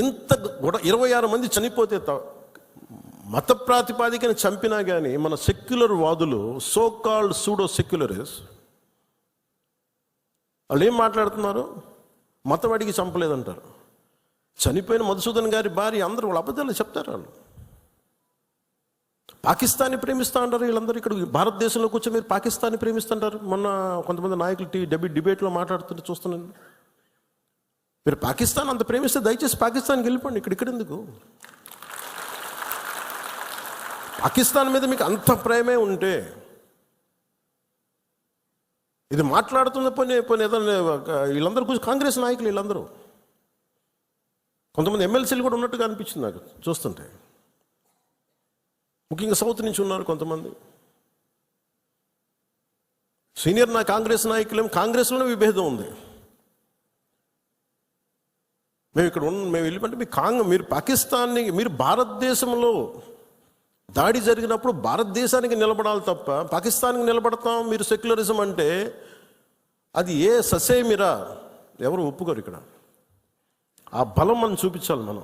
ఇంత 26 మంది చనిపోతే మత ప్రాతిపాదికన చంపినా కానీ మన సెక్యులర్ వాదులు, సో కాల్డ్ సూడో సెక్యులరిస్ట్, వాళ్ళు ఏం మాట్లాడుతున్నారు? మతవాడికి చంపలేదంటారు. చనిపోయిన మధుసూదన్ గారి భార్య, అందరూ వాళ్ళ అబద్ధాలు చెప్తారు. వాళ్ళు పాకిస్తాన్ని ప్రేమిస్తా అంటారు. వీళ్ళందరూ ఇక్కడ భారతదేశంలో కూర్చొని మీరు పాకిస్తాన్ని ప్రేమిస్తుంటారు. మొన్న కొంతమంది నాయకులు డిబేట్లో మాట్లాడుతుంటే చూస్తున్నాను. మీరు పాకిస్తాన్ అంత ప్రేమిస్తే దయచేసి పాకిస్తాన్కి వెళ్ళిపోండి. ఇక్కడ ఎందుకు? పాకిస్తాన్ మీద మీకు అంత ప్రేమే ఉంటే ఇది మాట్లాడుతున్న పోనీ ఏదైనా వీళ్ళందరూ కూర్చొని కాంగ్రెస్ నాయకులు వీళ్ళందరూ, కొంతమంది ఎమ్మెల్సీలు కూడా ఉన్నట్టుగా అనిపించింది నాకు చూస్తుంటే. ముఖ్యంగా సౌత్ నుంచి ఉన్నారు కొంతమంది సీనియర్ కాంగ్రెస్ నాయకులేం. కాంగ్రెస్లోనే విభేదం ఉంది. మేము వెళ్ళిపోతే మీరు పాకిస్తాన్ని, మీరు భారతదేశంలో దాడి జరిగినప్పుడు భారతదేశానికి నిలబడాలి తప్ప పాకిస్తాన్కి నిలబడతాం మీరు సెక్యులరిజం అంటే అది ఏ ససేమిరా ఎవరు ఒప్పుకోరు. ఇక్కడ ఆ బలం మనం చూపించాలి మనం.